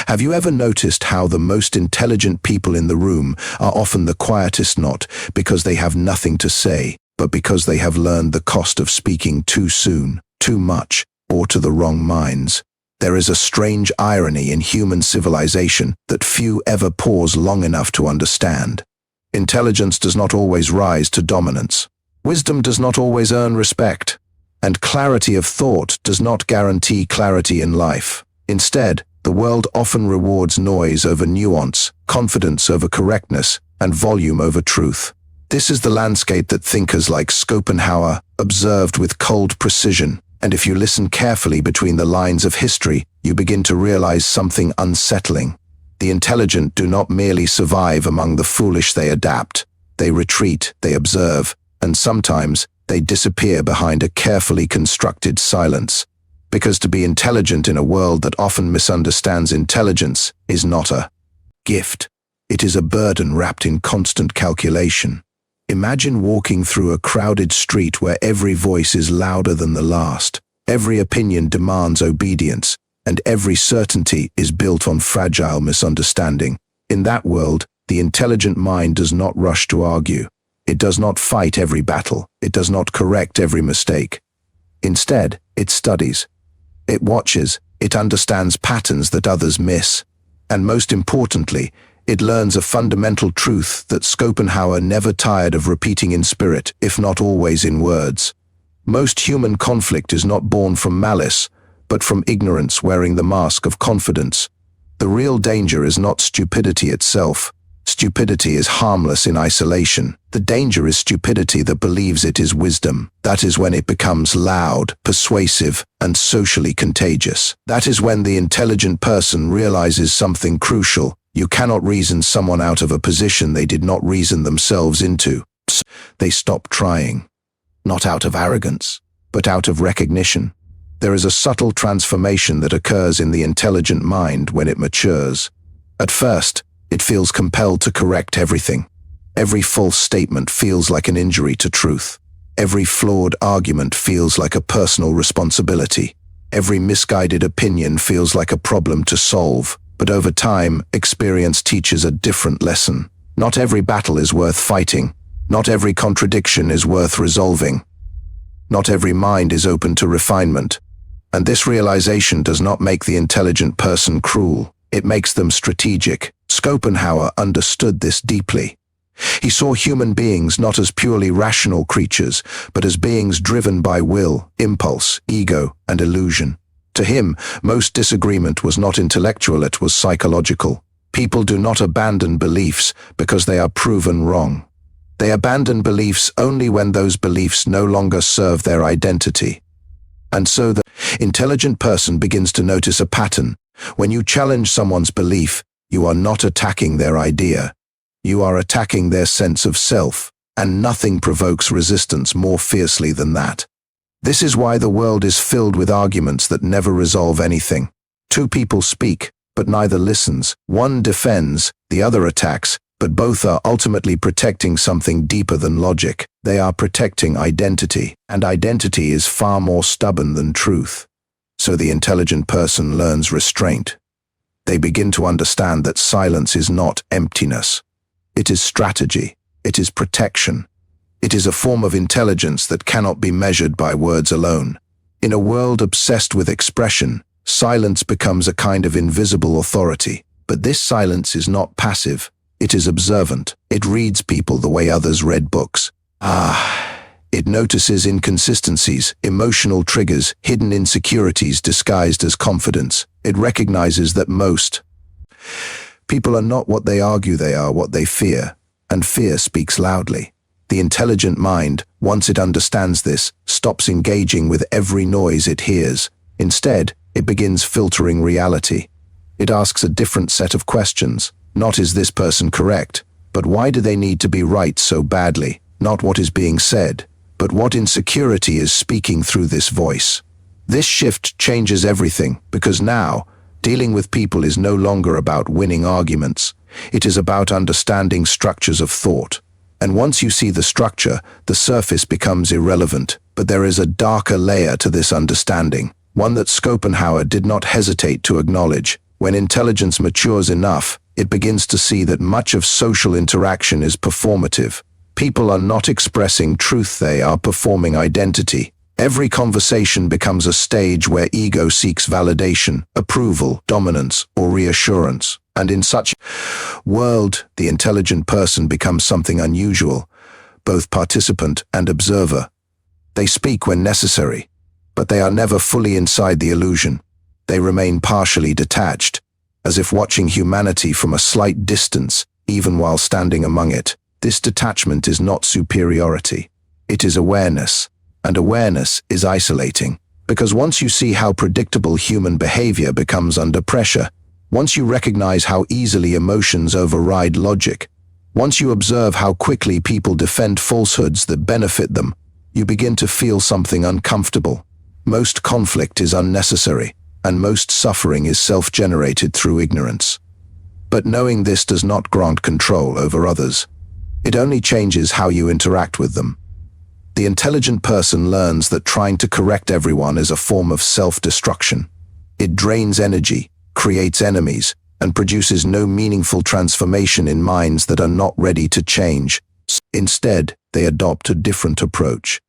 Have you ever noticed how the most intelligent people in the room are often the quietest, not because they have nothing to say, but because they have learned the cost of speaking too soon, too much, or to the wrong minds? There is a strange irony in human civilization that few ever pause long enough to understand. Intelligence does not always rise to dominance. Wisdom does not always earn respect. And clarity of thought does not guarantee clarity in life. Instead, the world often rewards noise over nuance, confidence over correctness, and volume over truth. This is the landscape that thinkers like Schopenhauer observed with cold precision, and if you listen carefully between the lines of history, you begin to realize something unsettling. The intelligent do not merely survive among the foolish, they adapt. They retreat, they observe, and sometimes they disappear behind a carefully constructed silence. Because to be intelligent in a world that often misunderstands intelligence is not a gift. It is a burden wrapped in constant calculation. Imagine walking through a crowded street where every voice is louder than the last, every opinion demands obedience, and every certainty is built on fragile misunderstanding. In that world, the intelligent mind does not rush to argue. It does not fight every battle. It does not correct every mistake. Instead, it studies. It watches. It understands patterns that others miss. And most importantly, it learns a fundamental truth that Schopenhauer never tired of repeating in spirit, if not always in words. Most human conflict is not born from malice, but from ignorance wearing the mask of confidence. The real danger is not stupidity itself. Stupidity is harmless in isolation. The danger is stupidity that believes it is wisdom. That is when it becomes loud, persuasive, and socially contagious. That is when the intelligent person realizes something crucial. You cannot reason someone out of a position they did not reason themselves into. They stop trying. Not out of arrogance, but out of recognition. There is a subtle transformation that occurs in the intelligent mind when it matures. At first, it feels compelled to correct everything. Every false statement feels like an injury to truth. Every flawed argument feels like a personal responsibility. Every misguided opinion feels like a problem to solve. But over time, experience teaches a different lesson. Not every battle is worth fighting. Not every contradiction is worth resolving. Not every mind is open to refinement. And this realization does not make the intelligent person cruel. It makes them strategic. Schopenhauer understood this deeply. He saw human beings not as purely rational creatures, but as beings driven by will, impulse, ego, and illusion. To him, most disagreement was not intellectual, it was psychological. People do not abandon beliefs because they are proven wrong. They abandon beliefs only when those beliefs no longer serve their identity. And so the intelligent person begins to notice a pattern. When you challenge someone's belief, you are not attacking their idea. You are attacking their sense of self, and nothing provokes resistance more fiercely than that. This is why the world is filled with arguments that never resolve anything. Two people speak, but neither listens. One defends, the other attacks, but both are ultimately protecting something deeper than logic. They are protecting identity, and identity is far more stubborn than truth. So the intelligent person learns restraint. They begin to understand that silence is not emptiness. It is strategy. It is protection. It is a form of intelligence that cannot be measured by words alone. In a world obsessed with expression, silence becomes a kind of invisible authority. But this silence is not passive. It is observant. It reads people the way others read books. It notices inconsistencies, emotional triggers, hidden insecurities disguised as confidence. It recognizes that most people are not what they argue they are, what they fear, and fear speaks loudly. The intelligent mind, once it understands this, stops engaging with every noise it hears. Instead, it begins filtering reality. It asks a different set of questions. Not is this person correct, but why do they need to be right so badly? Not what is being said, but what insecurity is speaking through this voice. This shift changes everything, because now, dealing with people is no longer about winning arguments. It is about understanding structures of thought. And once you see the structure, the surface becomes irrelevant. But there is a darker layer to this understanding, one that Schopenhauer did not hesitate to acknowledge. When intelligence matures enough, it begins to see that much of social interaction is performative. People are not expressing truth, they are performing identity. Every conversation becomes a stage where ego seeks validation, approval, dominance, or reassurance. And in such world, the intelligent person becomes something unusual, both participant and observer. They speak when necessary, but they are never fully inside the illusion. They remain partially detached, as if watching humanity from a slight distance, even while standing among it. This detachment is not superiority. It is awareness, and awareness is isolating. Because once you see how predictable human behavior becomes under pressure, once you recognize how easily emotions override logic, once you observe how quickly people defend falsehoods that benefit them, you begin to feel something uncomfortable. Most conflict is unnecessary, and most suffering is self-generated through ignorance. But knowing this does not grant control over others. It only changes how you interact with them. The intelligent person learns that trying to correct everyone is a form of self-destruction. It drains energy, creates enemies, and produces no meaningful transformation in minds that are not ready to change. Instead, they adopt a different approach.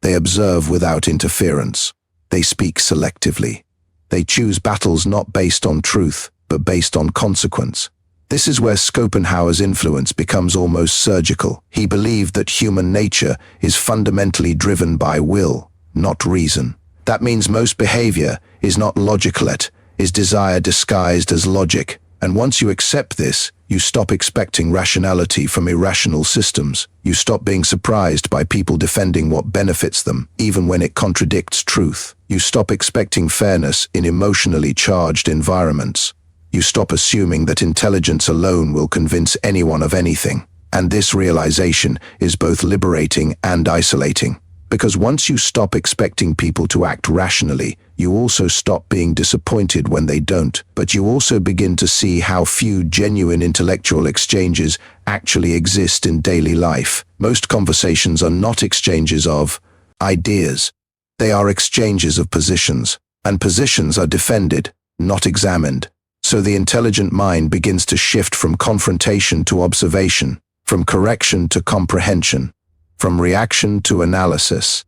They observe without interference. They speak selectively. They choose battles not based on truth, but based on consequence. This is where Schopenhauer's influence becomes almost surgical. He believed that human nature is fundamentally driven by will, not reason. That means most behavior is not logical, it is desire disguised as logic. And once you accept this, you stop expecting rationality from irrational systems. You stop being surprised by people defending what benefits them, even when it contradicts truth. You stop expecting fairness in emotionally charged environments. You stop assuming that intelligence alone will convince anyone of anything. And this realization is both liberating and isolating. Because once you stop expecting people to act rationally, you also stop being disappointed when they don't. But you also begin to see how few genuine intellectual exchanges actually exist in daily life. Most conversations are not exchanges of ideas. They are exchanges of positions. And positions are defended, not examined. So the intelligent mind begins to shift from confrontation to observation, from correction to comprehension, from reaction to analysis.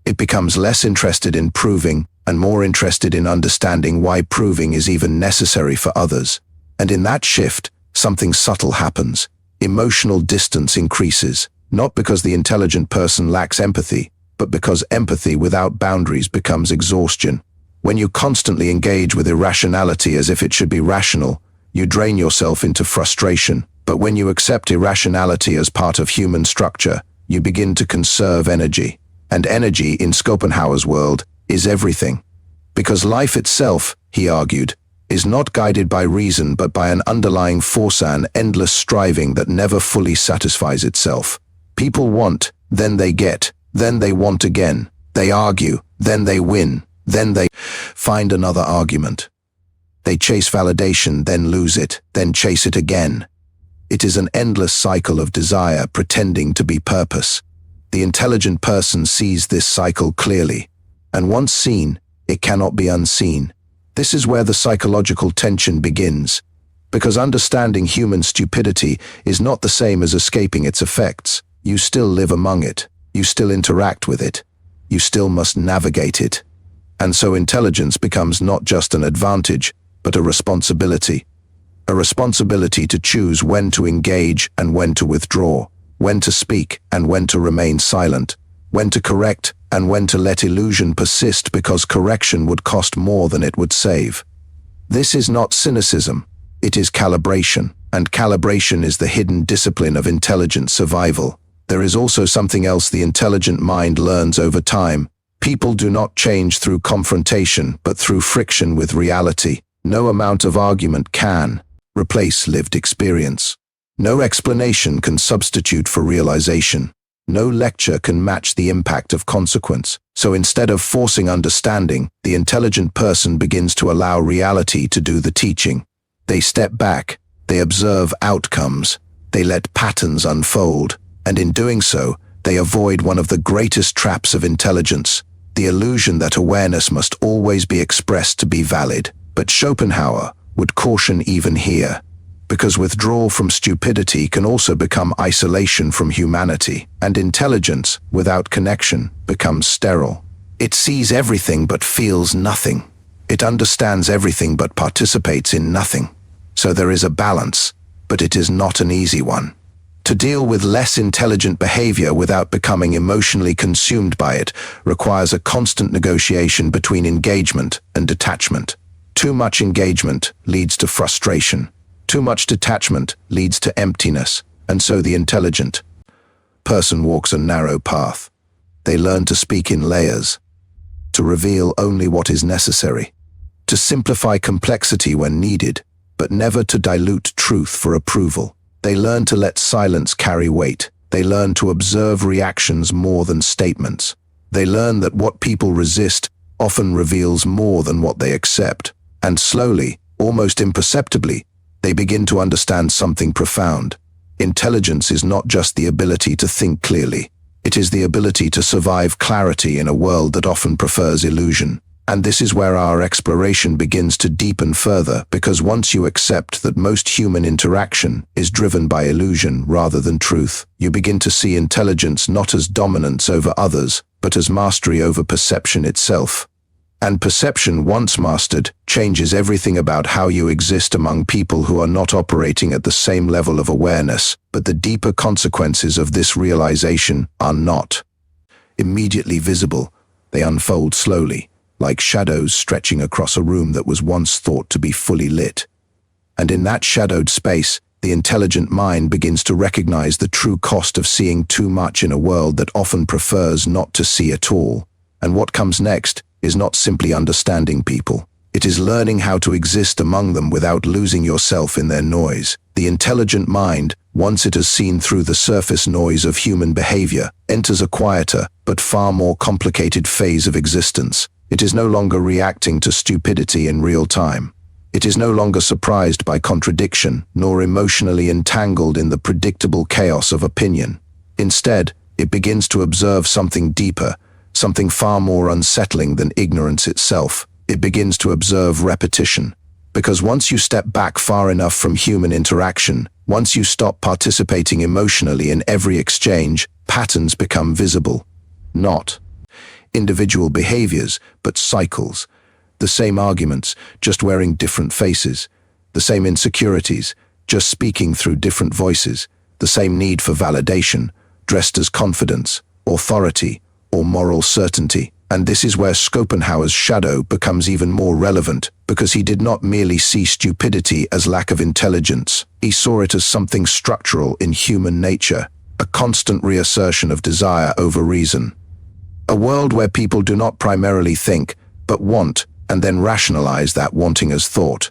It becomes less interested in proving and more interested in understanding why proving is even necessary for others. And in that shift, something subtle happens. Emotional distance increases, not because the intelligent person lacks empathy, but because empathy without boundaries becomes exhaustion. When you constantly engage with irrationality as if it should be rational, you drain yourself into frustration. But when you accept irrationality as part of human structure, you begin to conserve energy. And energy, in Schopenhauer's world, is everything. Because life itself, he argued, is not guided by reason but by an underlying force, an endless striving that never fully satisfies itself. People want, then they get, then they want again. They argue, then they win, then they find another argument. They chase validation, then lose it, then chase it again. It is an endless cycle of desire pretending to be purpose. The intelligent person sees this cycle clearly, and once seen, it cannot be unseen. This is where the psychological tension begins, because understanding human stupidity is not the same as escaping its effects. You still live among it. You still interact with it. You still must navigate it. And so intelligence becomes not just an advantage, but a responsibility. A responsibility to choose when to engage and when to withdraw, when to speak and when to remain silent, when to correct and when to let illusion persist because correction would cost more than it would save. This is not cynicism, it is calibration, and calibration is the hidden discipline of intelligent survival. There is also something else the intelligent mind learns over time. People do not change through confrontation, but through friction with reality. No amount of argument can replace lived experience. No explanation can substitute for realization. No lecture can match the impact of consequence. So instead of forcing understanding, the intelligent person begins to allow reality to do the teaching. They step back, they observe outcomes, they let patterns unfold, and in doing so, they avoid one of the greatest traps of intelligence, the illusion that awareness must always be expressed to be valid. But Schopenhauer, would caution even here, because withdrawal from stupidity can also become isolation from humanity, and intelligence, without connection, becomes sterile. It sees everything but feels nothing. It understands everything but participates in nothing. So there is a balance, but it is not an easy one. To deal with less intelligent behavior without becoming emotionally consumed by it requires a constant negotiation between engagement and detachment. Too much engagement leads to frustration. Too much detachment leads to emptiness, and so the intelligent person walks a narrow path. They learn to speak in layers, to reveal only what is necessary, to simplify complexity when needed, but never to dilute truth for approval. They learn to let silence carry weight. They learn to observe reactions more than statements. They learn that what people resist often reveals more than what they accept. And slowly, almost imperceptibly, they begin to understand something profound. Intelligence is not just the ability to think clearly. It is the ability to survive clarity in a world that often prefers illusion. And this is where our exploration begins to deepen further, because once you accept that most human interaction is driven by illusion rather than truth, you begin to see intelligence not as dominance over others, but as mastery over perception itself. And perception, once mastered, changes everything about how you exist among people who are not operating at the same level of awareness. But the deeper consequences of this realization are not immediately visible. They unfold slowly, like shadows stretching across a room that was once thought to be fully lit. And in that shadowed space, the intelligent mind begins to recognize the true cost of seeing too much in a world that often prefers not to see at all. And what comes next is not simply understanding people. It is learning how to exist among them without losing yourself in their noise. The intelligent mind, once it has seen through the surface noise of human behavior, enters a quieter but far more complicated phase of existence. It is no longer reacting to stupidity in real time. It is no longer surprised by contradiction, nor emotionally entangled in the predictable chaos of opinion. Instead, it begins to observe something deeper, something far more unsettling than ignorance itself. It begins to observe repetition. Because once you step back far enough from human interaction, once you stop participating emotionally in every exchange, patterns become visible. Not individual behaviors, but cycles. The same arguments, just wearing different faces. The same insecurities, just speaking through different voices. The same need for validation, dressed as confidence, authority, or moral certainty. And this is where Schopenhauer's shadow becomes even more relevant, because he did not merely see stupidity as lack of intelligence. He saw it as something structural in human nature, a constant reassertion of desire over reason. A world where people do not primarily think, but want, and then rationalize that wanting as thought.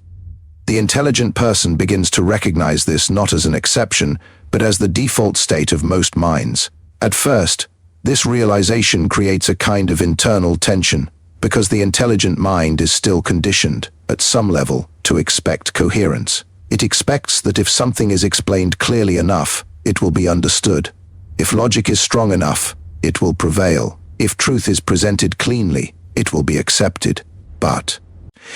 The intelligent person begins to recognize this not as an exception, but as the default state of most minds. At first, this realization creates a kind of internal tension, because the intelligent mind is still conditioned, at some level, to expect coherence. It expects that if something is explained clearly enough, it will be understood. If logic is strong enough, it will prevail. If truth is presented cleanly, it will be accepted. But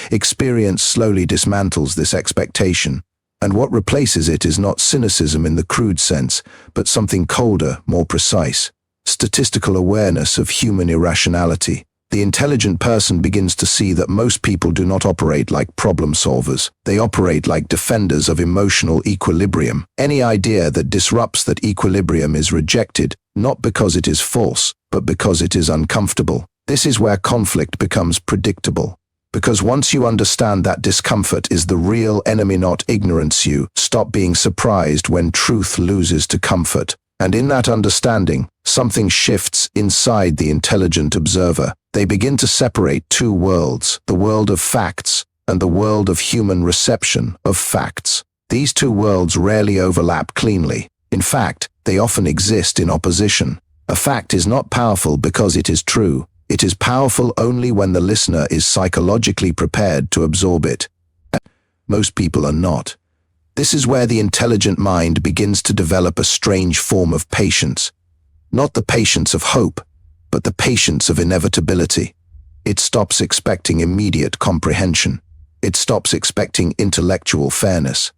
experience slowly dismantles this expectation, and what replaces it is not cynicism in the crude sense, but something colder, more precise. Statistical awareness of human irrationality. The intelligent person begins to see that most people do not operate like problem solvers. They operate like defenders of emotional equilibrium. Any idea that disrupts that equilibrium is rejected, not because it is false, but because it is uncomfortable. This is where conflict becomes predictable. Because once you understand that discomfort is the real enemy, not ignorance, you stop being surprised when truth loses to comfort. And in that understanding, something shifts inside the intelligent observer. They begin to separate two worlds, the world of facts and the world of human reception of facts. These two worlds rarely overlap cleanly. In fact, they often exist in opposition. A fact is not powerful because it is true. It is powerful only when the listener is psychologically prepared to absorb it. Most people are not. This is where the intelligent mind begins to develop a strange form of patience. Not the patience of hope, but the patience of inevitability. It stops expecting immediate comprehension. It stops expecting intellectual fairness.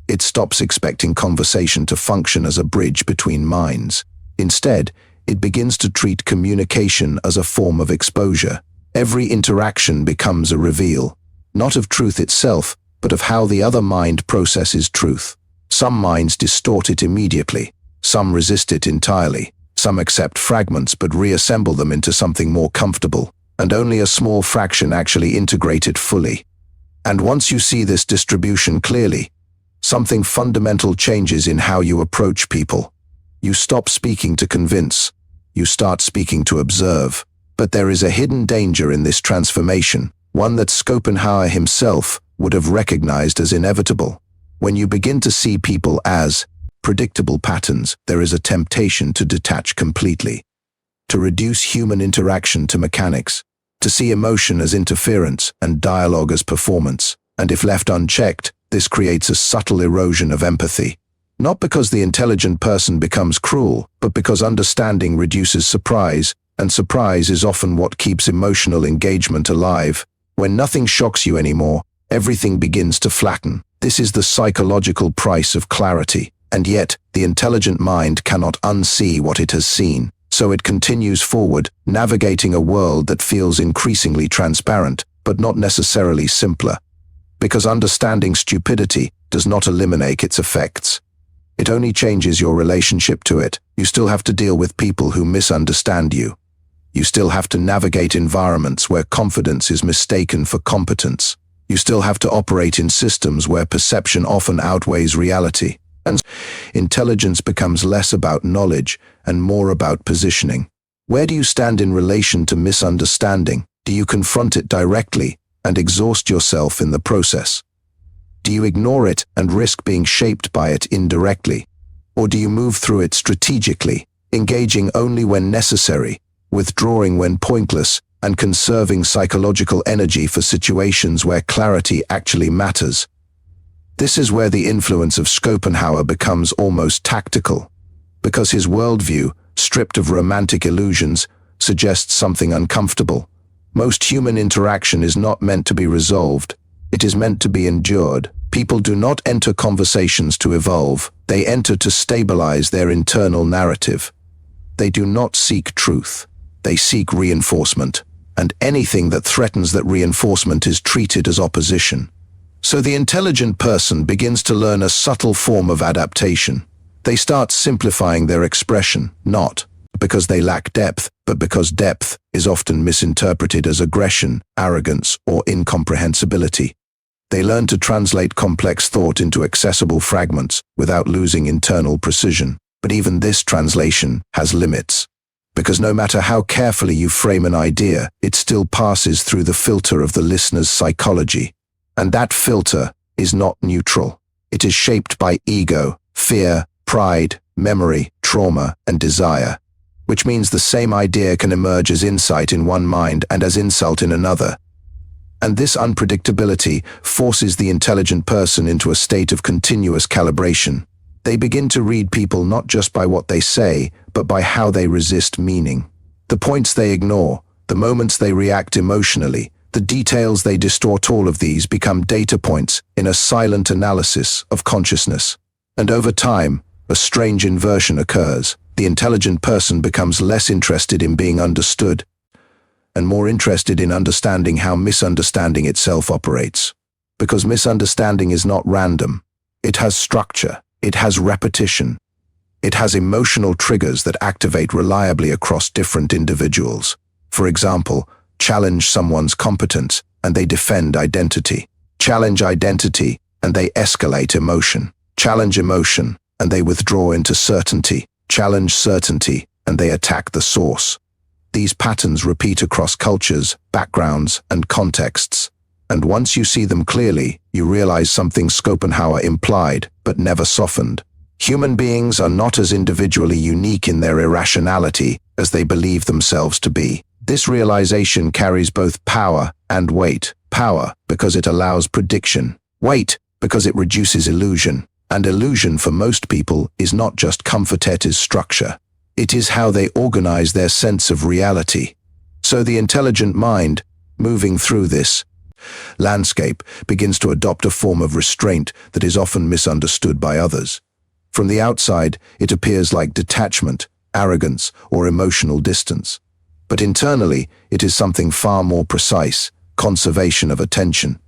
It stops expecting conversation to function as a bridge between minds. Instead, it begins to treat communication as a form of exposure. Every interaction becomes a reveal, not of truth itself, but of how the other mind processes truth. Some minds distort it immediately, some resist it entirely, some accept fragments but reassemble them into something more comfortable, and only a small fraction actually integrate it fully. And once you see this distribution clearly, something fundamental changes in how you approach people. You stop speaking to convince, you start speaking to observe. But there is a hidden danger in this transformation, one that Schopenhauer himself would have recognized as inevitable. When you begin to see people as predictable patterns, there is a temptation to detach completely, to reduce human interaction to mechanics, to see emotion as interference and dialogue as performance. And if left unchecked, this creates a subtle erosion of empathy. Not because the intelligent person becomes cruel, but because understanding reduces surprise, and surprise is often what keeps emotional engagement alive. When nothing shocks you anymore, everything begins to flatten. This is the psychological price of clarity, and yet the intelligent mind cannot unsee what it has seen, so it continues forward, navigating a world that feels increasingly transparent, but not necessarily simpler. Because understanding stupidity does not eliminate its effects. It only changes your relationship to it. You still have to deal with people who misunderstand you. You still have to navigate environments where confidence is mistaken for competence. You still have to operate in systems where perception often outweighs reality. And intelligence becomes less about knowledge and more about positioning. Where do you stand in relation to misunderstanding? Do you confront it directly and exhaust yourself in the process? Do you ignore it and risk being shaped by it indirectly? Or do you move through it strategically, engaging only when necessary, withdrawing when pointless, and conserving psychological energy for situations where clarity actually matters? This is where the influence of Schopenhauer becomes almost tactical, because his worldview, stripped of romantic illusions, suggests something uncomfortable. Most human interaction is not meant to be resolved. It is meant to be endured. People do not enter conversations to evolve. They enter to stabilize their internal narrative. They do not seek truth. They seek reinforcement, and anything that threatens that reinforcement is treated as opposition. So the intelligent person begins to learn a subtle form of adaptation. They start simplifying their expression, not because they lack depth, but because depth is often misinterpreted as aggression, arrogance, or incomprehensibility. They learn to translate complex thought into accessible fragments without losing internal precision. But even this translation has limits. Because no matter how carefully you frame an idea, it still passes through the filter of the listener's psychology. And that filter is not neutral. It is shaped by ego, fear, pride, memory, trauma, and desire. Which means the same idea can emerge as insight in one mind and as insult in another. And this unpredictability forces the intelligent person into a state of continuous calibration. They begin to read people not just by what they say, but by how they resist meaning. The points they ignore, the moments they react emotionally, the details they distort, all of these become data points in a silent analysis of consciousness. And over time, a strange inversion occurs. The intelligent person becomes less interested in being understood and more interested in understanding how misunderstanding itself operates. Because misunderstanding is not random. It has structure. It has repetition. It has emotional triggers that activate reliably across different individuals. For example, challenge someone's competence and they defend identity. Challenge identity and they escalate emotion. Challenge emotion and they withdraw into certainty. Challenge certainty and they attack the source. These patterns repeat across cultures, backgrounds, and contexts. And once you see them clearly, you realize something Schopenhauer implied, but never softened. Human beings are not as individually unique in their irrationality as they believe themselves to be. This realization carries both power and weight. Power, because it allows prediction. Weight, because it reduces illusion. And illusion for most people is not just comfort, it is structure. It is how they organize their sense of reality. So the intelligent mind, moving through this, landscape begins to adopt a form of restraint that is often misunderstood by others. From the outside, it appears like detachment, arrogance, or emotional distance. But internally, it is something far more precise: conservation of attention.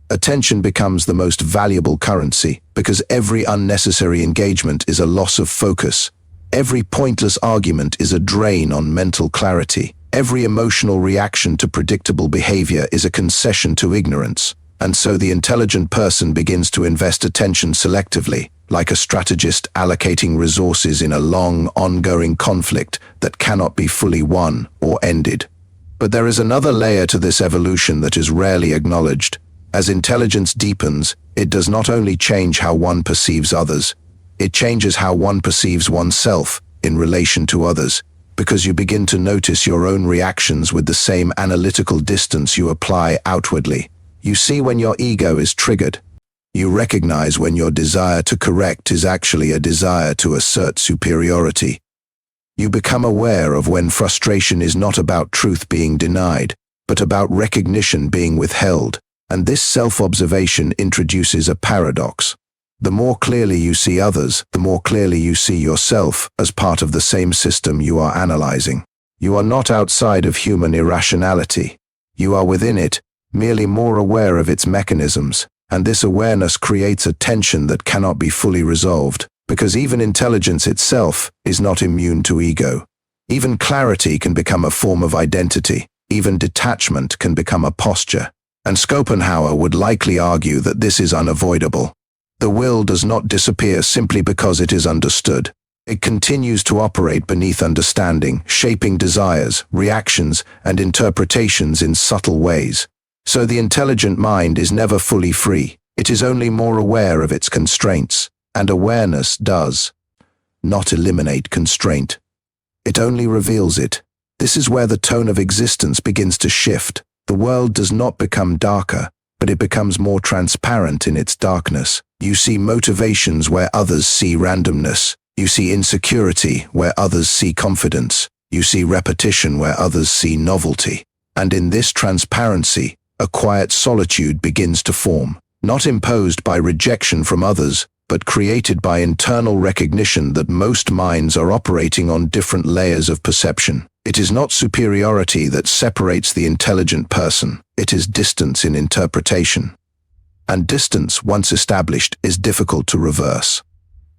Attention becomes the most valuable currency because every unnecessary engagement is a loss of focus. Every pointless argument is a drain on mental clarity. Every emotional reaction to predictable behavior is a concession to ignorance. And so the intelligent person begins to invest attention selectively, like a strategist allocating resources in a long, ongoing conflict that cannot be fully won or ended. But there is another layer to this evolution that is rarely acknowledged. As intelligence deepens, it does not only change how one perceives others, it changes how one perceives oneself in relation to others, because you begin to notice your own reactions with the same analytical distance you apply outwardly. You see when your ego is triggered. You recognize when your desire to correct is actually a desire to assert superiority. You become aware of when frustration is not about truth being denied, but about recognition being withheld. And this self-observation introduces a paradox. The more clearly you see others, the more clearly you see yourself as part of the same system you are analyzing. You are not outside of human irrationality. You are within it, merely more aware of its mechanisms, and this awareness creates a tension that cannot be fully resolved, because even intelligence itself is not immune to ego. Even clarity can become a form of identity. Even detachment can become a posture. And Schopenhauer would likely argue that this is unavoidable. The will does not disappear simply because it is understood. It continues to operate beneath understanding, shaping desires, reactions, and interpretations in subtle ways. So the intelligent mind is never fully free. It is only more aware of its constraints, and awareness does not eliminate constraint. It only reveals it. This is where the tone of existence begins to shift. The world does not become darker, but it becomes more transparent in its darkness. You see motivations where others see randomness. You see insecurity where others see confidence. You see repetition where others see novelty. And in this transparency, a quiet solitude begins to form, not imposed by rejection from others, but created by internal recognition that most minds are operating on different layers of perception. It is not superiority that separates the intelligent person, it is distance in interpretation. And distance, once established, is difficult to reverse.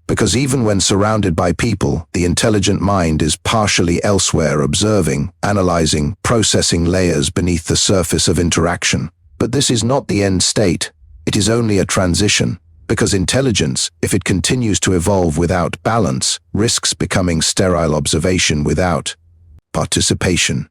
Because even when surrounded by people, the intelligent mind is partially elsewhere, observing, analyzing, processing layers beneath the surface of interaction. But this is not the end state, it is only a transition. Because intelligence, if it continues to evolve without balance, risks becoming sterile observation without participation.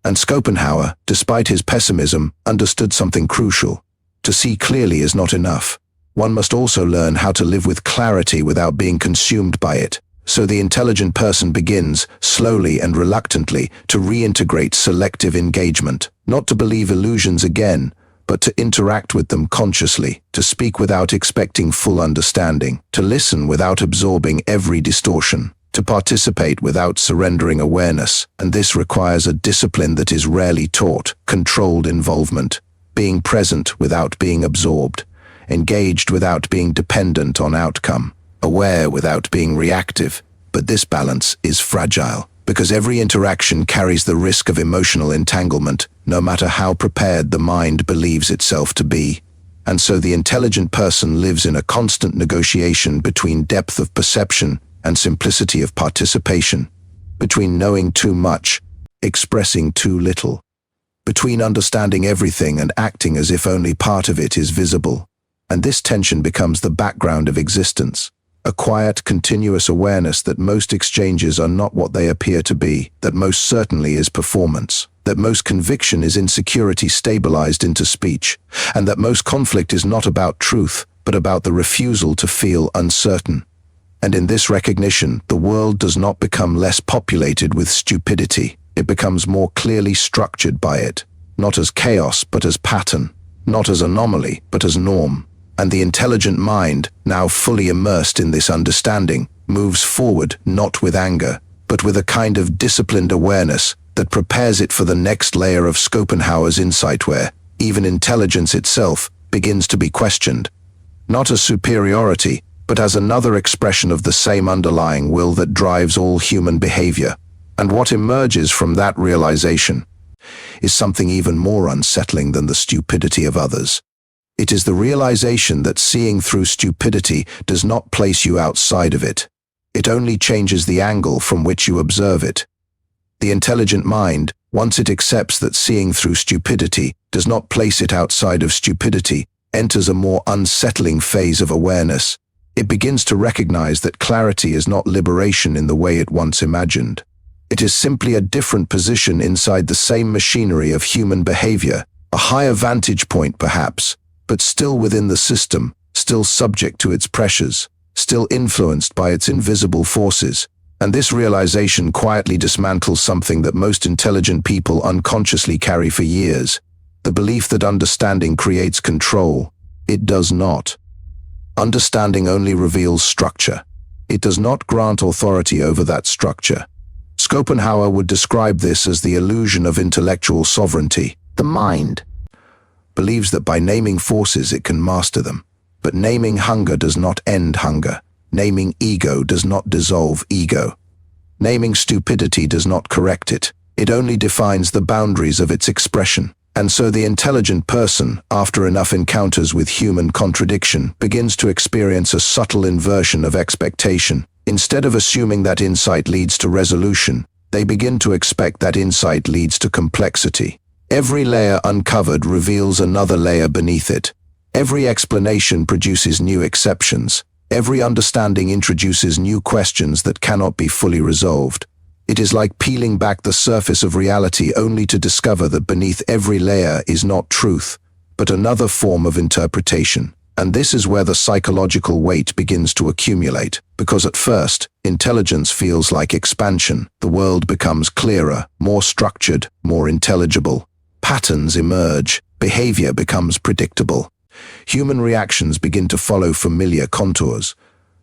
And Schopenhauer, despite his pessimism, understood something crucial. To see clearly is not enough. One must also learn how to live with clarity without being consumed by it. So the intelligent person begins, slowly and reluctantly, to reintegrate selective engagement, not to believe illusions again, but to interact with them consciously, to speak without expecting full understanding, to listen without absorbing every distortion, to participate without surrendering awareness. And this requires a discipline that is rarely taught: controlled involvement, being present without being absorbed, engaged without being dependent on outcome, aware without being reactive. But this balance is fragile, because every interaction carries the risk of emotional entanglement, no matter how prepared the mind believes itself to be. And so the intelligent person lives in a constant negotiation between depth of perception and simplicity of participation, between knowing too much, expressing too little, between understanding everything and acting as if only part of it is visible. And this tension becomes the background of existence, a quiet, continuous awareness that most exchanges are not what they appear to be, that most certainty is performance, that most conviction is insecurity stabilized into speech, and that most conflict is not about truth, but about the refusal to feel uncertain. And in this recognition, the world does not become less populated with stupidity. It becomes more clearly structured by it, not as chaos, but as pattern, not as anomaly, but as norm. And the intelligent mind, now fully immersed in this understanding, moves forward not with anger, but with a kind of disciplined awareness that prepares it for the next layer of Schopenhauer's insight, where even intelligence itself, begins to be questioned. Not as superiority, but as another expression of the same underlying will that drives all human behavior. And what emerges from that realization is something even more unsettling than the stupidity of others. It is the realization that seeing through stupidity does not place you outside of it. It only changes the angle from which you observe it. The intelligent mind, once it accepts that seeing through stupidity does not place it outside of stupidity, enters a more unsettling phase of awareness. It begins to recognize that clarity is not liberation in the way it once imagined. It is simply a different position inside the same machinery of human behavior, a higher vantage point perhaps, but still within the system, still subject to its pressures, still influenced by its invisible forces. And this realization quietly dismantles something that most intelligent people unconsciously carry for years: the belief that understanding creates control. It does not. Understanding only reveals structure. It does not grant authority over that structure. Schopenhauer would describe this as the illusion of intellectual sovereignty. The mind believes that by naming forces it can master them. But naming hunger does not end hunger. Naming ego does not dissolve ego. Naming stupidity does not correct it. It only defines the boundaries of its expression. And so the intelligent person, after enough encounters with human contradiction, begins to experience a subtle inversion of expectation. Instead of assuming that insight leads to resolution, they begin to expect that insight leads to complexity. Every layer uncovered reveals another layer beneath it. Every explanation produces new exceptions. Every understanding introduces new questions that cannot be fully resolved. It is like peeling back the surface of reality only to discover that beneath every layer is not truth, but another form of interpretation. And this is where the psychological weight begins to accumulate, because at first, intelligence feels like expansion. The world becomes clearer, more structured, more intelligible. Patterns emerge, behavior becomes predictable. Human reactions begin to follow familiar contours.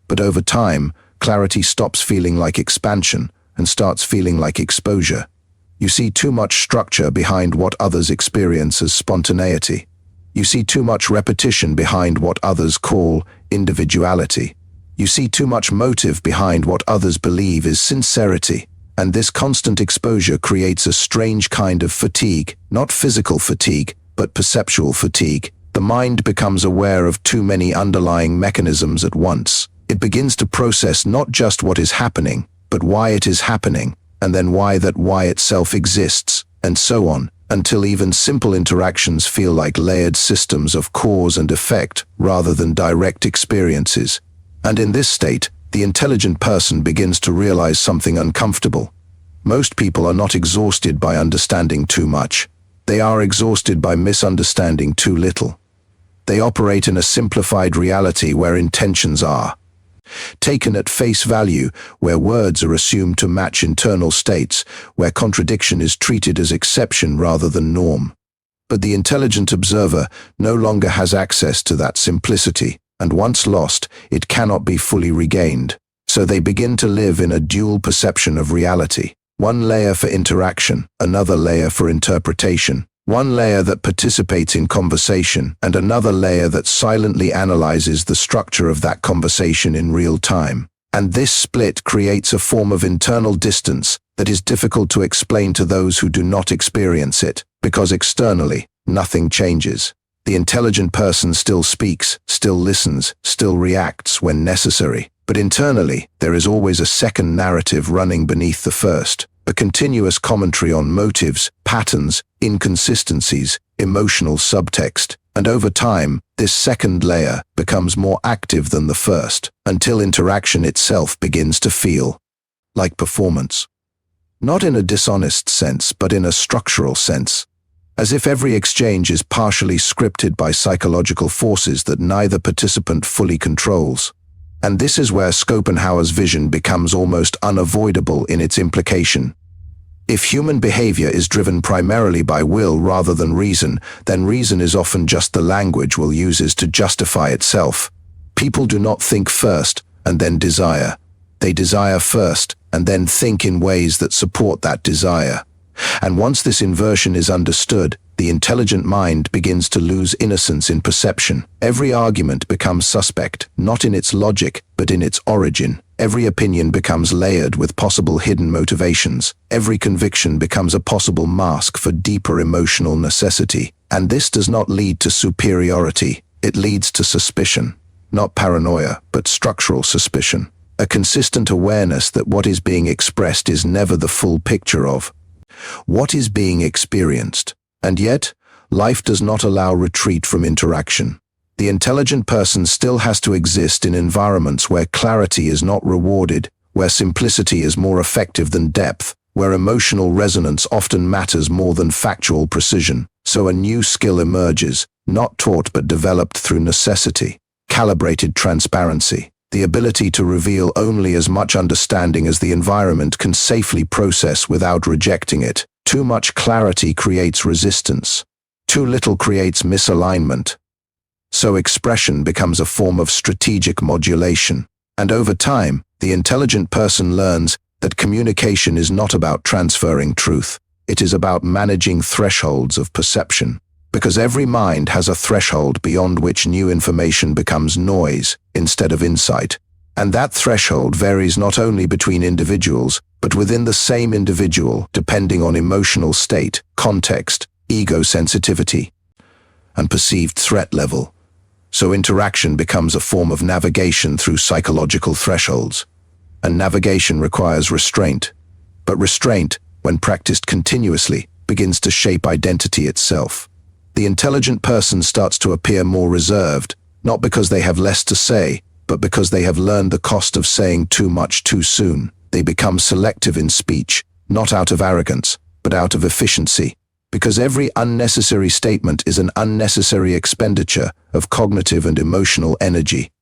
But over time, clarity stops feeling like expansion and starts feeling like exposure. You see too much structure behind what others experience as spontaneity. You see too much repetition behind what others call individuality. You see too much motive behind what others believe is sincerity. And this constant exposure creates a strange kind of fatigue, not physical fatigue, but perceptual fatigue. The mind becomes aware of too many underlying mechanisms at once. It begins to process not just what is happening, but why it is happening, and then why itself exists, and so on, until even simple interactions feel like layered systems of cause and effect rather than direct experiences. And in this state, the intelligent person begins to realize something uncomfortable. Most people are not exhausted by understanding too much. They are exhausted by misunderstanding too little. They operate in a simplified reality where intentions are taken at face value, where words are assumed to match internal states, where contradiction is treated as exception rather than norm. But the intelligent observer no longer has access to that simplicity, and once lost, it cannot be fully regained. So they begin to live in a dual perception of reality. One layer for interaction, another layer for interpretation. One layer that participates in conversation, and another layer that silently analyzes the structure of that conversation in real time. And this split creates a form of internal distance that is difficult to explain to those who do not experience it, because externally, nothing changes. The intelligent person still speaks, still listens, still reacts when necessary. But internally, there is always a second narrative running beneath the first. A continuous commentary on motives, patterns, inconsistencies, emotional subtext, and over time, this second layer becomes more active than the first, until interaction itself begins to feel like performance. Not in a dishonest sense, but in a structural sense, as if every exchange is partially scripted by psychological forces that neither participant fully controls. And this is where Schopenhauer's vision becomes almost unavoidable in its implication. If human behavior is driven primarily by will rather than reason, then reason is often just the language will uses to justify itself. People do not think first and then desire. They desire first and then think in ways that support that desire. And once this inversion is understood, the intelligent mind begins to lose innocence in perception. Every argument becomes suspect, not in its logic, but in its origin. Every opinion becomes layered with possible hidden motivations. Every conviction becomes a possible mask for deeper emotional necessity. And this does not lead to superiority. It leads to suspicion. Not paranoia, but structural suspicion. A consistent awareness that what is being expressed is never the full picture of what is being experienced. And yet, life does not allow retreat from interaction. The intelligent person still has to exist in environments where clarity is not rewarded, where simplicity is more effective than depth, where emotional resonance often matters more than factual precision. So a new skill emerges, not taught but developed through necessity. Calibrated transparency. The ability to reveal only as much understanding as the environment can safely process without rejecting it. Too much clarity creates resistance. Too little creates misalignment. So expression becomes a form of strategic modulation. And over time, the intelligent person learns that communication is not about transferring truth. It is about managing thresholds of perception. Because every mind has a threshold beyond which new information becomes noise instead of insight. And that threshold varies not only between individuals, but within the same individual, depending on emotional state, context, ego sensitivity, and perceived threat level. So interaction becomes a form of navigation through psychological thresholds. And navigation requires restraint. But restraint, when practiced continuously, begins to shape identity itself. The intelligent person starts to appear more reserved, not because they have less to say, but because they have learned the cost of saying too much too soon. They become selective in speech, not out of arrogance, but out of efficiency, because every unnecessary statement is an unnecessary expenditure of cognitive and emotional energy.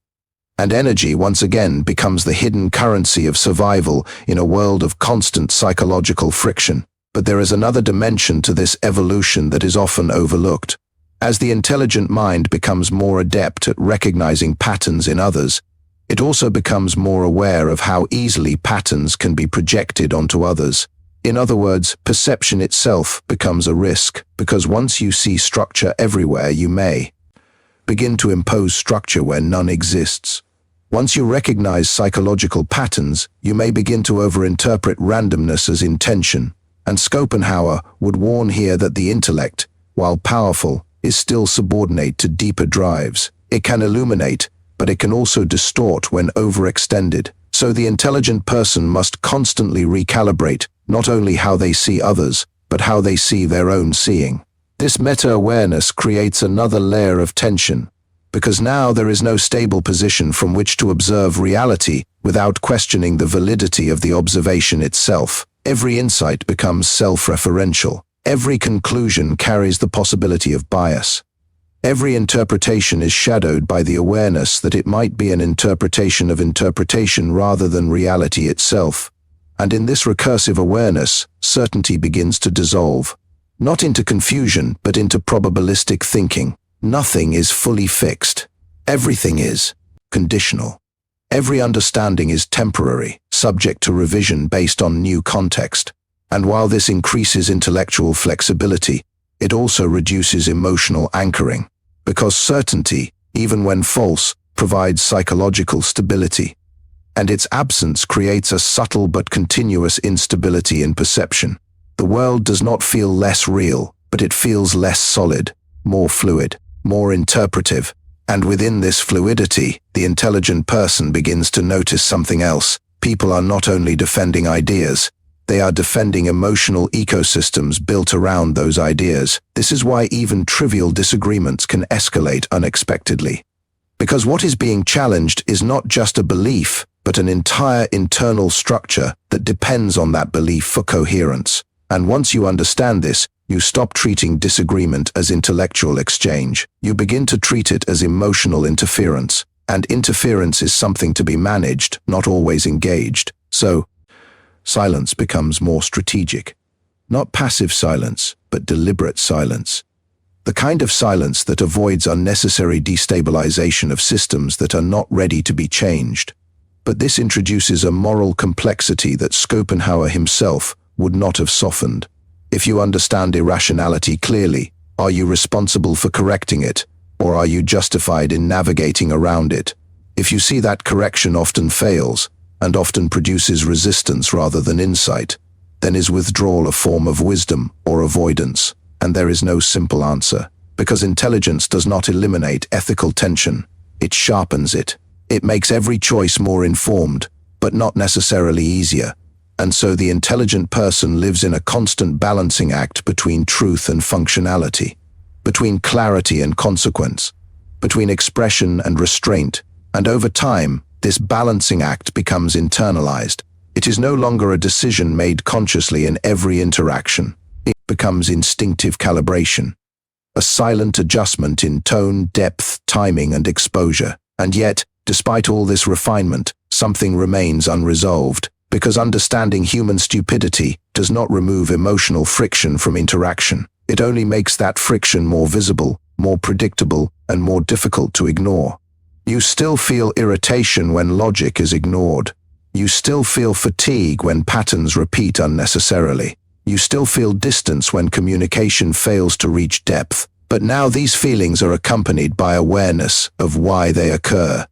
And energy, once again, becomes the hidden currency of survival in a world of constant psychological friction. But there is another dimension to this evolution that is often overlooked. As the intelligent mind becomes more adept at recognizing patterns in others, it also becomes more aware of how easily patterns can be projected onto others. In other words, perception itself becomes a risk, because once you see structure everywhere, you may begin to impose structure where none exists. Once you recognize psychological patterns, you may begin to overinterpret randomness as intention. And Schopenhauer would warn here that the intellect, while powerful, is still subordinate to deeper drives. It can illuminate, but it can also distort when overextended. So the intelligent person must constantly recalibrate not only how they see others, but how they see their own seeing. This meta-awareness creates another layer of tension, because now there is no stable position from which to observe reality without questioning the validity of the observation itself. Every insight becomes self-referential. Every conclusion carries the possibility of bias. Every interpretation is shadowed by the awareness that it might be an interpretation of interpretation rather than reality itself. And in this recursive awareness, certainty begins to dissolve. Not into confusion, but into probabilistic thinking. Nothing is fully fixed. Everything is conditional. Every understanding is temporary, subject to revision based on new context. And while this increases intellectual flexibility, it also reduces emotional anchoring, because certainty, even when false, provides psychological stability. And its absence creates a subtle but continuous instability in perception. The world does not feel less real, but it feels less solid, more fluid, more interpretive. And within this fluidity, the intelligent person begins to notice something else. People are not only defending ideas, they are defending emotional ecosystems built around those ideas. This is why even trivial disagreements can escalate unexpectedly. Because what is being challenged is not just a belief, but an entire internal structure that depends on that belief for coherence. And once you understand this, you stop treating disagreement as intellectual exchange. You begin to treat it as emotional interference. And interference is something to be managed, not always engaged. So, silence becomes more strategic. Not passive silence, but deliberate silence. The kind of silence that avoids unnecessary destabilization of systems that are not ready to be changed. But this introduces a moral complexity that Schopenhauer himself would not have softened. If you understand irrationality clearly, Are you responsible for correcting it, or are you justified in navigating around it? If you see that correction often fails, and often produces resistance rather than insight, then is withdrawal a form of wisdom or avoidance? And there is no simple answer, because intelligence does not eliminate ethical tension, it sharpens it. It makes every choice more informed, but not necessarily easier. And so the intelligent person lives in a constant balancing act between truth and functionality, between clarity and consequence, between expression and restraint. And over time, this balancing act becomes internalized. It is no longer a decision made consciously in every interaction. It becomes instinctive calibration, a silent adjustment in tone, depth, timing, and exposure. And yet, despite all this refinement, something remains unresolved, because understanding human stupidity does not remove emotional friction from interaction. It only makes that friction more visible, more predictable, and more difficult to ignore. You still feel irritation when logic is ignored. You still feel fatigue when patterns repeat unnecessarily. You still feel distance when communication fails to reach depth. But now these feelings are accompanied by awareness of why they occur.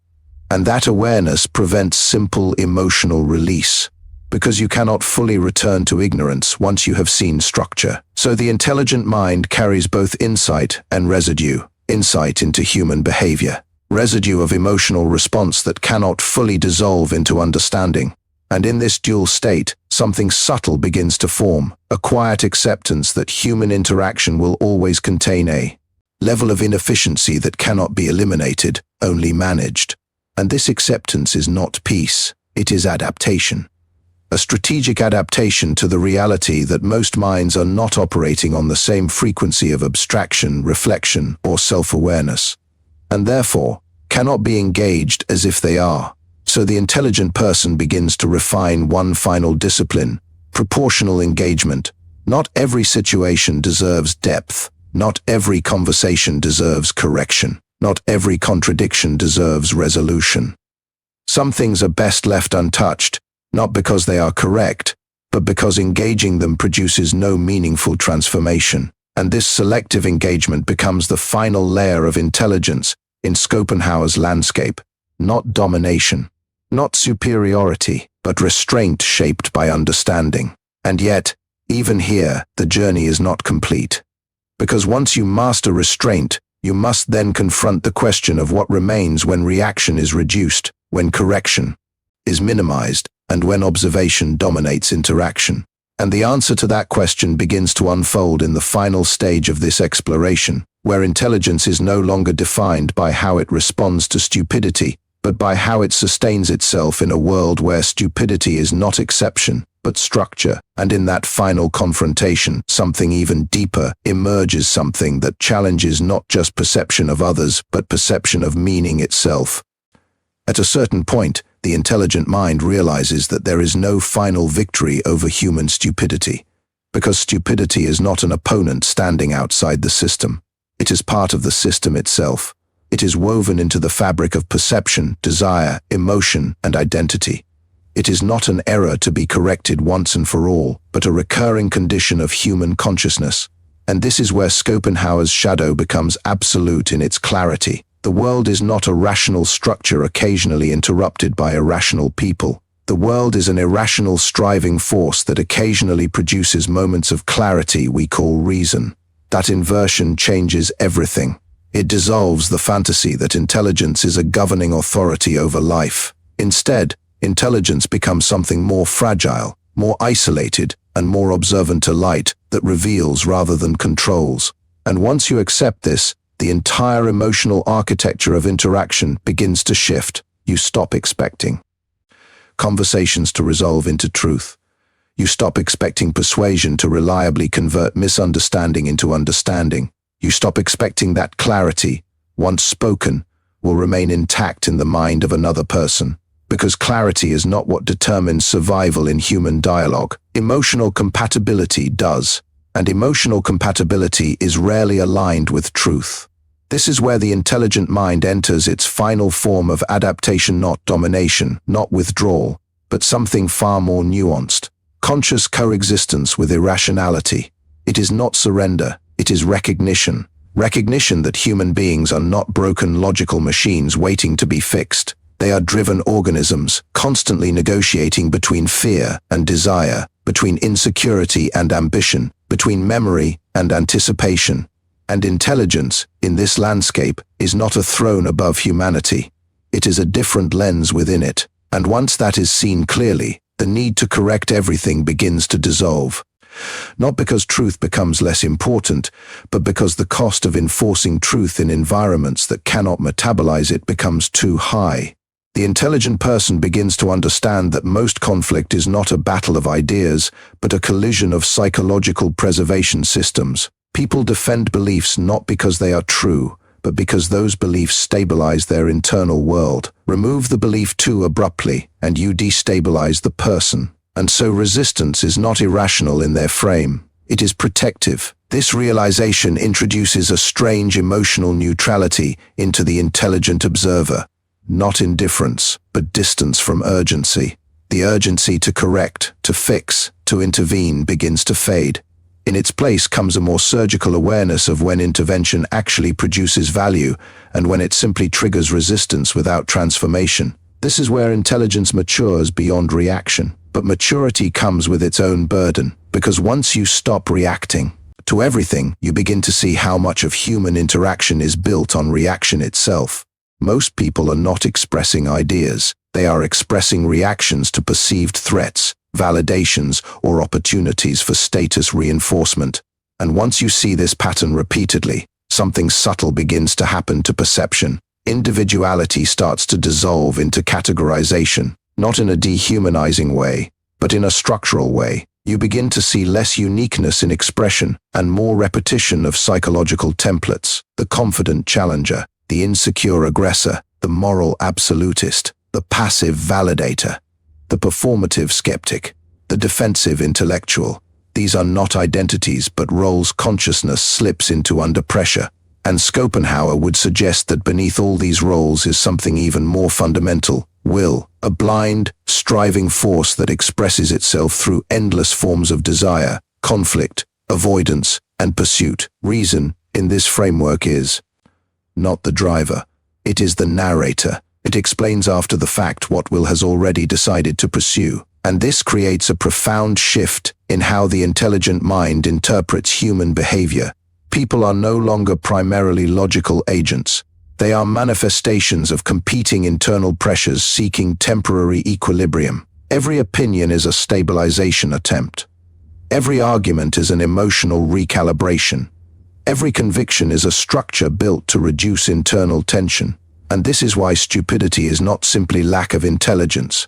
And that awareness prevents simple emotional release, because you cannot fully return to ignorance once you have seen structure. So the intelligent mind carries both insight and residue, insight into human behavior, residue of emotional response that cannot fully dissolve into understanding. And in this dual state, something subtle begins to form, a quiet acceptance that human interaction will always contain a level of inefficiency that cannot be eliminated, only managed. And this acceptance is not peace, it is adaptation. A strategic adaptation to the reality that most minds are not operating on the same frequency of abstraction, reflection, or self-awareness, and therefore cannot be engaged as if they are. So the intelligent person begins to refine one final discipline, proportional engagement. Not every situation deserves depth, not every conversation deserves correction. Not every contradiction deserves resolution. Some things are best left untouched, not because they are correct, but because engaging them produces no meaningful transformation. And this selective engagement becomes the final layer of intelligence in Schopenhauer's landscape. Not domination, not superiority, but restraint shaped by understanding. And yet, even here, the journey is not complete. Because once you master restraint, you must then confront the question of what remains when reaction is reduced, when correction is minimized, and when observation dominates interaction. And the answer to that question begins to unfold in the final stage of this exploration, where intelligence is no longer defined by how it responds to stupidity, but by how it sustains itself in a world where stupidity is not exception, but structure. And in that final confrontation, something even deeper emerges, something that challenges not just perception of others, but perception of meaning itself. At a certain point, the intelligent mind realizes that there is no final victory over human stupidity, because stupidity is not an opponent standing outside the system. It is part of the system itself. It is woven into the fabric of perception, desire, emotion, and identity. It is not an error to be corrected once and for all, but a recurring condition of human consciousness. And this is where Schopenhauer's shadow becomes absolute in its clarity. The world is not a rational structure occasionally interrupted by irrational people. The world is an irrational striving force that occasionally produces moments of clarity we call reason. That inversion changes everything. It dissolves the fantasy that intelligence is a governing authority over life. Instead, intelligence becomes something more fragile, more isolated, and more observant to light that reveals rather than controls. And once you accept this, the entire emotional architecture of interaction begins to shift. You stop expecting conversations to resolve into truth. You stop expecting persuasion to reliably convert misunderstanding into understanding. You stop expecting that clarity, once spoken, will remain intact in the mind of another person. Because clarity is not what determines survival in human dialogue. Emotional compatibility does, and emotional compatibility is rarely aligned with truth. This is where the intelligent mind enters its final form of adaptation, not domination, not withdrawal, but something far more nuanced. Conscious coexistence with irrationality. It is not surrender, It is recognition. Recognition that human beings are not broken logical machines waiting to be fixed. They are driven organisms, constantly negotiating between fear and desire, between insecurity and ambition, between memory and anticipation. And intelligence, in this landscape, is not a throne above humanity. It is a different lens within it. And once that is seen clearly, the need to correct everything begins to dissolve. Not because truth becomes less important, but because the cost of enforcing truth in environments that cannot metabolize it becomes too high. The intelligent person begins to understand that most conflict is not a battle of ideas, but a collision of psychological preservation systems. People defend beliefs not because they are true, but because those beliefs stabilize their internal world. Remove the belief too abruptly, and you destabilize the person. And so resistance is not irrational in their frame. It is protective. This realization introduces a strange emotional neutrality into the intelligent observer. Not indifference, but distance from urgency. The urgency to correct, to fix, to intervene begins to fade. In its place comes a more surgical awareness of when intervention actually produces value and when it simply triggers resistance without transformation. This is where intelligence matures beyond reaction. But maturity comes with its own burden, because once you stop reacting to everything, you begin to see how much of human interaction is built on reaction itself. Most people are not expressing ideas. They are expressing reactions to perceived threats, validations, or opportunities for status reinforcement. And once you see this pattern repeatedly, something subtle begins to happen to perception. Individuality starts to dissolve into categorization, not in a dehumanizing way, but in a structural way. You begin to see less uniqueness in expression and more repetition of psychological templates. The confident challenger, the insecure aggressor, the moral absolutist, the passive validator, the performative skeptic, the defensive intellectual. These are not identities, but roles consciousness slips into under pressure. And Schopenhauer would suggest that beneath all these roles is something even more fundamental: will, a blind, striving force that expresses itself through endless forms of desire, conflict, avoidance, and pursuit. Reason, in this framework, is not the driver. It is the narrator. It explains after the fact what will has already decided to pursue. And this creates a profound shift in how the intelligent mind interprets human behavior. People are no longer primarily logical agents. They are manifestations of competing internal pressures seeking temporary equilibrium. Every opinion is a stabilization attempt. Every argument is an emotional recalibration. Every conviction is a structure built to reduce internal tension. And this is why stupidity is not simply lack of intelligence.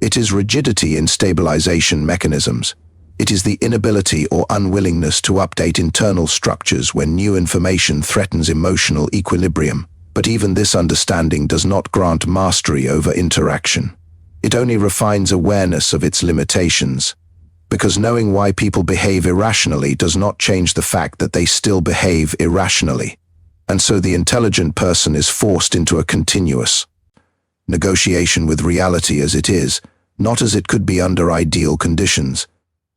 It is rigidity in stabilization mechanisms. It is the inability or unwillingness to update internal structures when new information threatens emotional equilibrium. But even this understanding does not grant mastery over interaction. It only refines awareness of its limitations. Because knowing why people behave irrationally does not change the fact that they still behave irrationally. And so the intelligent person is forced into a continuous negotiation with reality as it is, not as it could be under ideal conditions.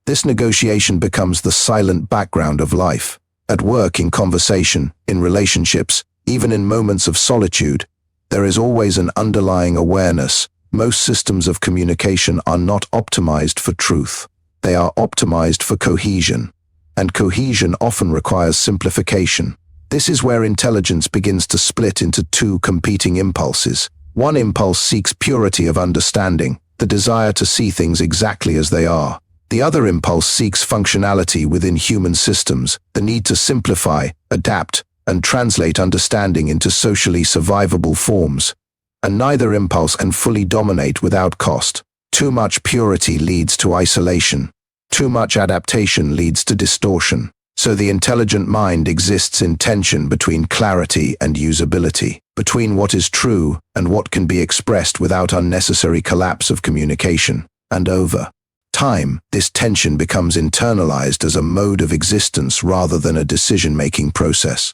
This negotiation becomes the silent background of life. At work, in conversation, in relationships, even in moments of solitude, there is always an underlying awareness. Most systems of communication are not optimized for truth. They are optimized for cohesion. And cohesion often requires simplification. This is where intelligence begins to split into two competing impulses. One impulse seeks purity of understanding, the desire to see things exactly as they are. The other impulse seeks functionality within human systems, the need to simplify, adapt, and translate understanding into socially survivable forms. And neither impulse can fully dominate without cost. Too much purity leads to isolation. Too much adaptation leads to distortion. So the intelligent mind exists in tension between clarity and usability, between what is true and what can be expressed without unnecessary collapse of communication. And over time, this tension becomes internalized as a mode of existence rather than a decision-making process.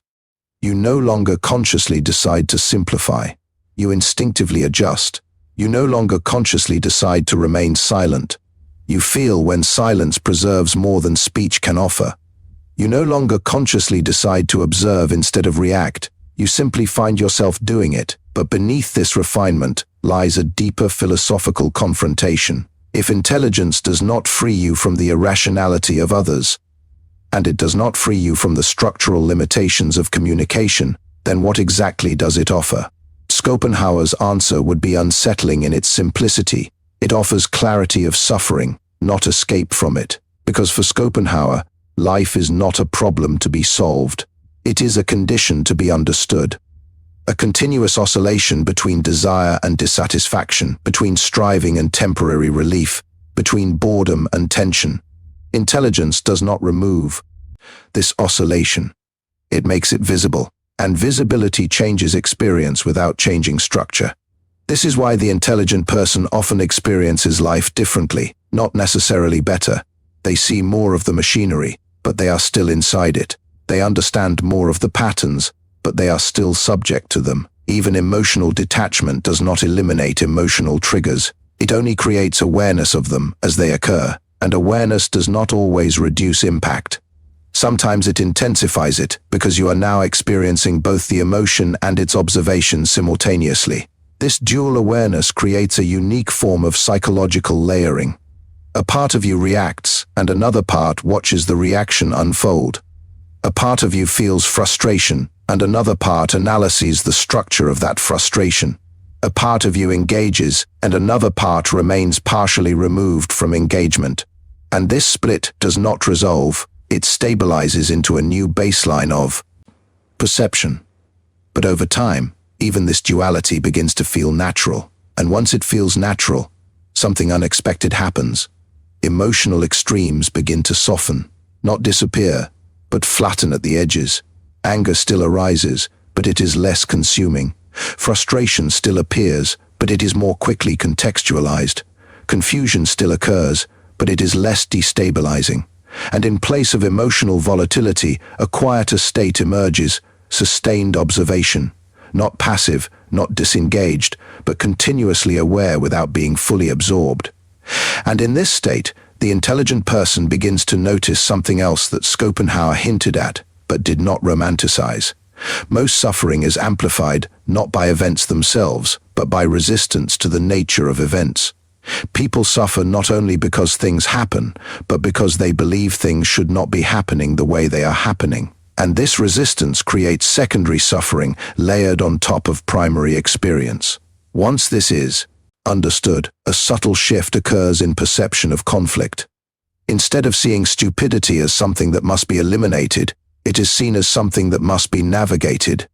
You no longer consciously decide to simplify. You instinctively adjust. You no longer consciously decide to remain silent. You feel when silence preserves more than speech can offer. You no longer consciously decide to observe instead of react. You simply find yourself doing it. But beneath this refinement lies a deeper philosophical confrontation. If intelligence does not free you from the irrationality of others, and it does not free you from the structural limitations of communication, then what exactly does it offer? Schopenhauer's answer would be unsettling in its simplicity. It offers clarity of suffering, not escape from it. Because for Schopenhauer, life is not a problem to be solved. It is a condition to be understood. A continuous oscillation between desire and dissatisfaction, between striving and temporary relief, between boredom and tension. Intelligence does not remove this oscillation. It makes it visible, and visibility changes experience without changing structure. This is why the intelligent person often experiences life differently, not necessarily better. They see more of the machinery, but they are still inside it. They understand more of the patterns, but they are still subject to them. Even emotional detachment does not eliminate emotional triggers. It only creates awareness of them as they occur, and awareness does not always reduce impact. Sometimes it intensifies it, because you are now experiencing both the emotion and its observation simultaneously. This dual awareness creates a unique form of psychological layering. A part of you reacts, and another part watches the reaction unfold. A part of you feels frustration, and another part analyses the structure of that frustration. A part of you engages, and another part remains partially removed from engagement. And this split does not resolve, it stabilizes into a new baseline of perception. But over time, even this duality begins to feel natural, and once it feels natural, something unexpected happens. Emotional extremes begin to soften, not disappear, but flatten at the edges. Anger still arises, but it is less consuming. Frustration still appears, but it is more quickly contextualized. Confusion still occurs, but it is less destabilizing. And in place of emotional volatility, a quieter state emerges, sustained observation. Not passive, not disengaged, but continuously aware without being fully absorbed. And in this state, the intelligent person begins to notice something else that Schopenhauer hinted at, but did not romanticize. Most suffering is amplified not by events themselves, but by resistance to the nature of events. People suffer not only because things happen, but because they believe things should not be happening the way they are happening. And this resistance creates secondary suffering layered on top of primary experience. Once this is understood, a subtle shift occurs in perception of conflict. Instead of seeing stupidity as something that must be eliminated, it is seen as something that must be navigated.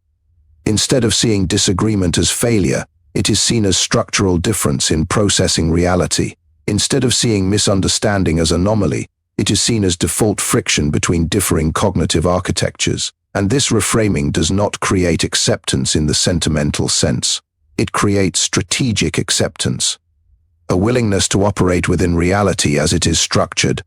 Instead of seeing disagreement as failure, it is seen as structural difference in processing reality. Instead of seeing misunderstanding as anomaly, it is seen as default friction between differing cognitive architectures. And this reframing does not create acceptance in the sentimental sense. It creates strategic acceptance. A willingness to operate within reality as it is structured,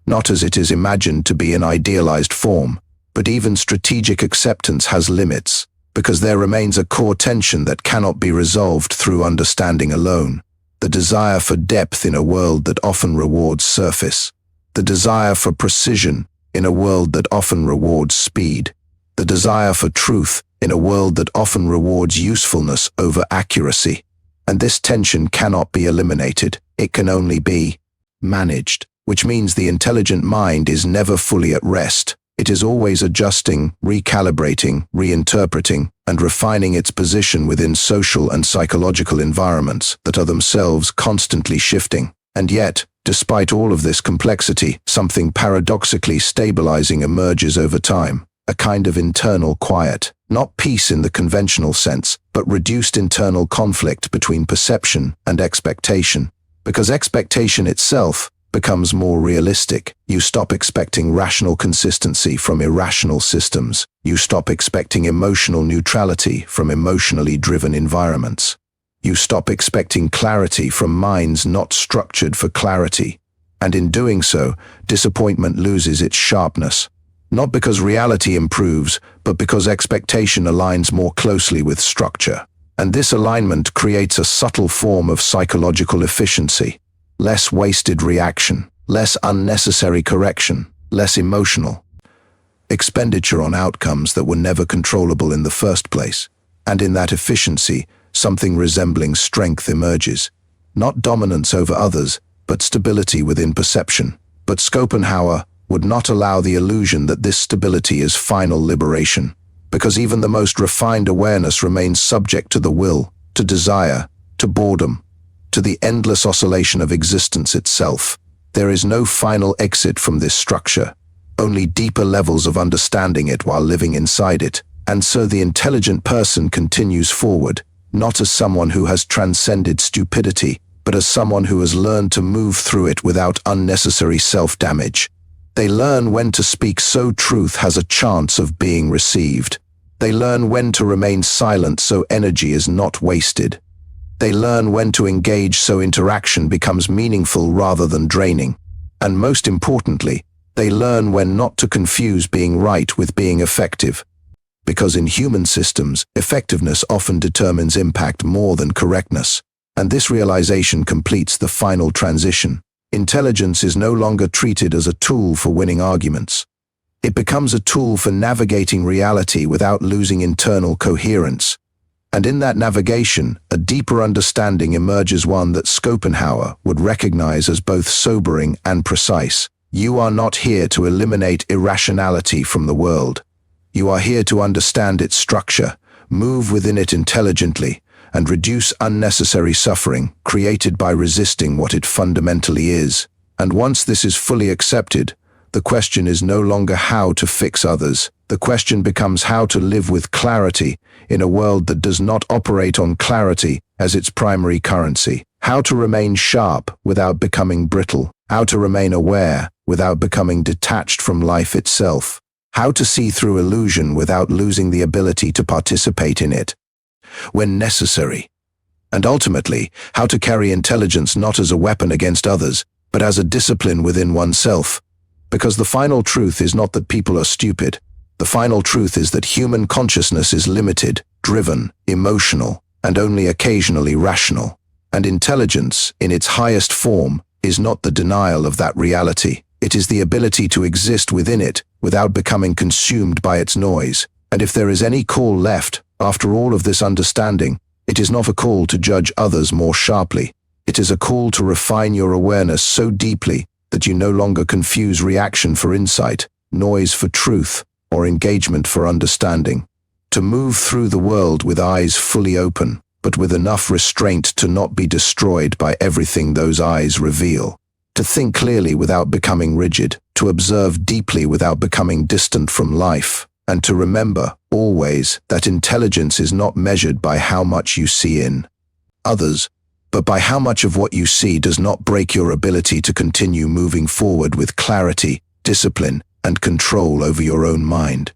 not as it is imagined to be in idealized form. But even strategic acceptance has limits, because there remains a core tension that cannot be resolved through understanding alone. The desire for depth in a world that often rewards surface. The desire for precision in a world that often rewards speed. The desire for truth in a world that often rewards usefulness over accuracy. And this tension cannot be eliminated. It can only be managed, which means the intelligent mind is never fully at rest. It is always adjusting, recalibrating, reinterpreting, and refining its position within social and psychological environments that are themselves constantly shifting. And yet, despite all of this complexity, something paradoxically stabilizing emerges over time, a kind of internal quiet. Not peace in the conventional sense, but reduced internal conflict between perception and expectation. Because expectation itself becomes more realistic. You stop expecting rational consistency from irrational systems. You stop expecting emotional neutrality from emotionally driven environments. You stop expecting clarity from minds not structured for clarity. And in doing so, disappointment loses its sharpness. Not because reality improves, but because expectation aligns more closely with structure. And this alignment creates a subtle form of psychological efficiency. Less wasted reaction, less unnecessary correction, less emotional expenditure on outcomes that were never controllable in the first place. And in that efficiency, something resembling strength emerges. Not dominance over others, but stability within perception. But Schopenhauer would not allow the illusion that this stability is final liberation, because even the most refined awareness remains subject to the will, to desire, to boredom, to the endless oscillation of existence itself. There is no final exit from this structure, only deeper levels of understanding it while living inside it. And so the intelligent person continues forward, not as someone who has transcended stupidity, but as someone who has learned to move through it without unnecessary self-damage. They learn when to speak so truth has a chance of being received. They learn when to remain silent so energy is not wasted. They learn when to engage so interaction becomes meaningful rather than draining. And most importantly, they learn when not to confuse being right with being effective. Because in human systems, effectiveness often determines impact more than correctness. And this realization completes the final transition. Intelligence is no longer treated as a tool for winning arguments. It becomes a tool for navigating reality without losing internal coherence. And in that navigation, a deeper understanding emerges, one that Schopenhauer would recognize as both sobering and precise. You are not here to eliminate irrationality from the world. You are here to understand its structure, move within it intelligently, and reduce unnecessary suffering created by resisting what it fundamentally is. And once this is fully accepted, the question is no longer how to fix others. The question becomes how to live with clarity in a world that does not operate on clarity as its primary currency. How to remain sharp without becoming brittle. How to remain aware without becoming detached from life itself. How to see through illusion without losing the ability to participate in it when necessary. And ultimately, how to carry intelligence not as a weapon against others, but as a discipline within oneself. Because the final truth is not that people are stupid. The final truth is that human consciousness is limited, driven, emotional, and only occasionally rational. And intelligence, in its highest form, is not the denial of that reality. It is the ability to exist within it without becoming consumed by its noise. And if there is any call left, after all of this understanding, it is not a call to judge others more sharply. It is a call to refine your awareness so deeply that you no longer confuse reaction for insight, noise for truth, or engagement for understanding. To move through the world with eyes fully open, but with enough restraint to not be destroyed by everything those eyes reveal. To think clearly without becoming rigid, to observe deeply without becoming distant from life, and to remember, always, that intelligence is not measured by how much you see in others, but by how much of what you see does not break your ability to continue moving forward with clarity, discipline, and control over your own mind.